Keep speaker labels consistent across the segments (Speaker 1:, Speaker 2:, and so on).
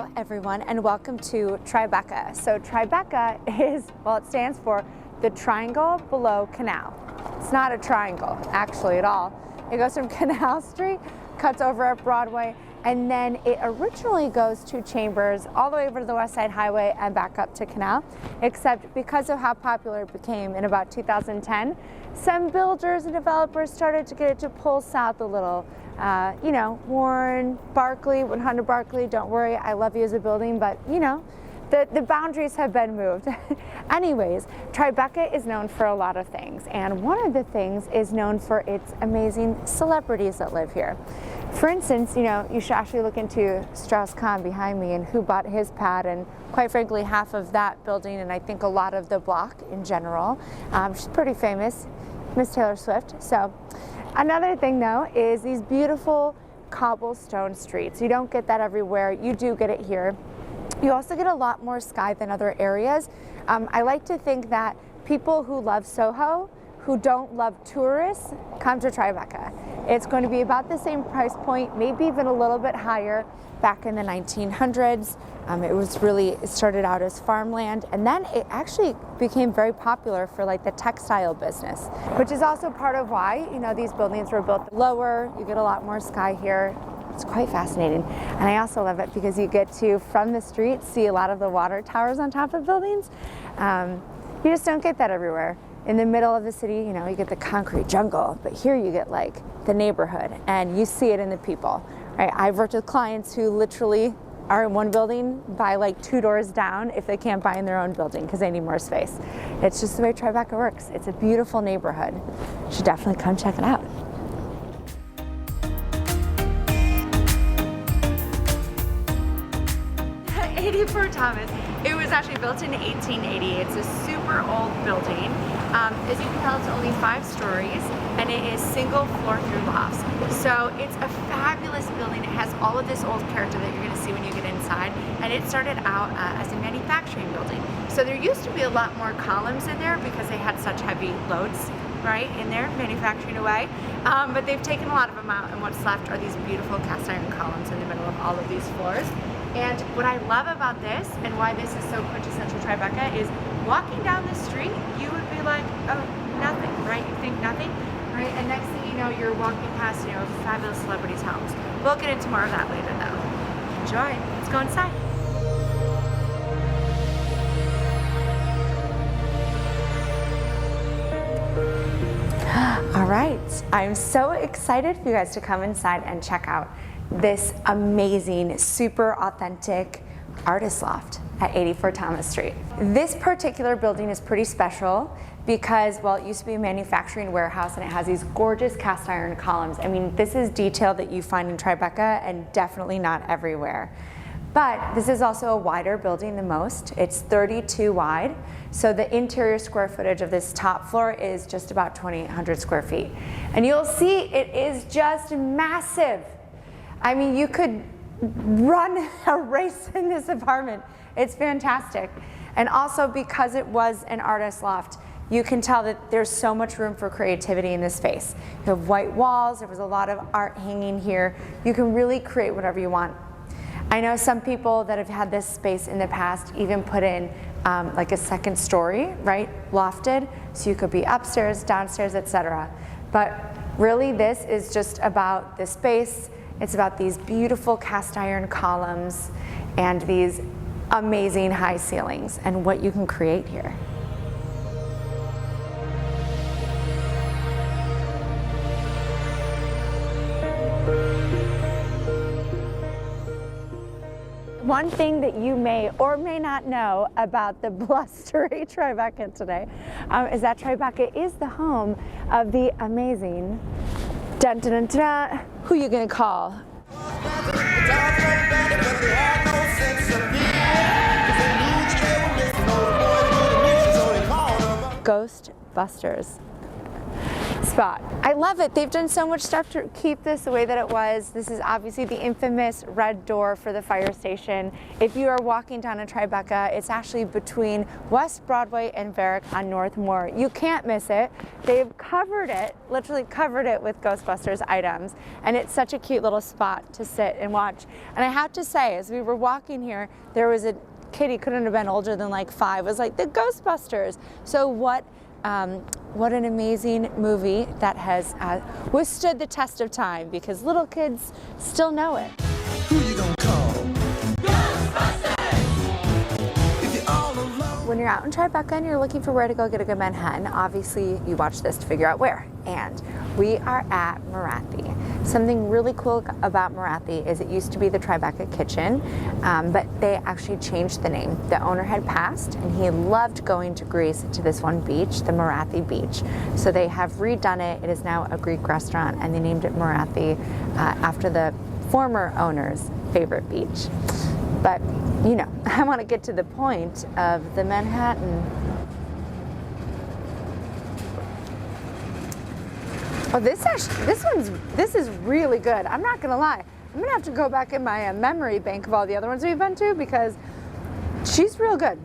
Speaker 1: Hello everyone and welcome to Tribeca. So Tribeca is, well, it stands for the Triangle Below Canal. It's not a triangle actually at all. It goes from Canal Street, cuts over at Broadway, and then it originally goes to Chambers all the way over to the West Side Highway and back up to Canal, except because of how popular it became in about 2010, some builders and developers started to get it to pull south a little. You know, Warren, Barclay, 100 Barclay, don't worry, I love you as a building, but you know, the boundaries have been moved. Anyways, Tribeca is known for a lot of things, and one of the things is known for its amazing celebrities that live here. For instance, you know, you should actually look into Strauss-Kahn behind me and who bought his pad, and quite frankly, half of that building, and I think a lot of the block in general. She's pretty famous, Miss Taylor Swift. So, another thing though is these beautiful cobblestone streets. You don't get that everywhere. You do get it here. You also get a lot more sky than other areas. I like to think that people who love Soho, who don't love tourists, come to Tribeca. It's going to be about the same price point, maybe even a little bit higher. Back in the 1900s, it started out as farmland, and then it actually became very popular for like the textile business, which is also part of why, you know, these buildings were built lower. You get a lot more sky here. It's quite fascinating. And I also love it because you get to, from the street, see a lot of the water towers on top of buildings. You just don't get that everywhere. In the middle of the city, you know, you get the concrete jungle, but here you get like the neighborhood, and you see it in the people. Right? I've worked with clients who literally are in one building, buy like 2 doors down if they can't buy in their own building because they need more space. It's just the way Tribeca works. It's a beautiful neighborhood. You should definitely come check it out. 84 Thomas. It was actually built in 1880. It's a super old building. As you can tell, it's only 5 stories, and it is single floor through lofts. So it's a fabulous building. It has all of this old character that you're going to see when you get inside, and it started out as a manufacturing building. So there used to be a lot more columns in there because they had such heavy loads, right, in there, manufacturing away. But they've taken a lot of them out, and what's left are these beautiful cast iron columns in the middle of all of these floors. And what I love about this, and why this is so quintessential Tribeca, is walking down the street, you would be like, oh, nothing, right? You think nothing, right? And next thing you know, you're walking past, you know, fabulous celebrities' homes. We'll get into more of that later, though. Enjoy. Let's go inside. All right, I'm so excited for you guys to come inside and check out this amazing, super authentic artist loft at 84 Thomas Street. This particular building is pretty special because, well, it used to be a manufacturing warehouse, and it has these gorgeous cast iron columns. I mean, this is detail that you find in Tribeca and definitely not everywhere. But this is also a wider building than most. It's 32 wide. So the interior square footage of this top floor is just about 2,800 square feet. And you'll see it is just massive. I mean, you could run a race in this apartment. It's fantastic. And also, because it was an artist loft, you can tell that there's so much room for creativity in this space. You have white walls, there was a lot of art hanging here. You can really create whatever you want. I know some people that have had this space in the past even put in like a second story, right, lofted, so you could be upstairs, downstairs, etc. But really, this is just about the space. It's about these beautiful cast iron columns and these amazing high ceilings and what you can create here. One thing that you may or may not know about the blustery Tribeca today is that Tribeca is the home of the amazing, dun dun dun dun, who you gonna call? Ghostbusters. Spot. I love it. They've done so much stuff to keep this the way that it was. This is obviously the infamous red door for the fire station. If you are walking down in Tribeca, it's actually between West Broadway and Varick on Northmore. You can't miss it. They've covered it, literally covered it with Ghostbusters items, and it's such a cute little spot to sit and watch. And I have to say, as we were walking here, there was a kid, he couldn't have been older than like 5, was like, the Ghostbusters. So what an amazing movie that has withstood the test of time, because little kids still know it.
Speaker 2: Who you gonna call? Ghostbusters! If you're all alone.
Speaker 1: When you're out in Tribeca and you're looking for where to go get a good Manhattan, obviously you watch this to figure out where. And we are at Marathi. Something really cool about Marathi is it used to be the Tribeca Kitchen, but they actually changed the name. The owner had passed and he loved going to Greece to this one beach, the Marathi beach. So they have redone it. It is now a Greek restaurant and they named it Marathi after the former owner's favorite beach. But, you know, I want to get to the point of the Manhattan. Oh, this is really good. I'm not gonna lie. I'm gonna have to go back in my memory bank of all the other ones we've been to, because she's real good.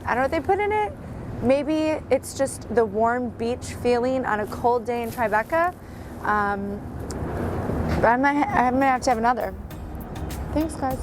Speaker 1: I don't know what they put in it. Maybe it's just the warm beach feeling on a cold day in Tribeca. But I'm gonna have to have another. Thanks, guys.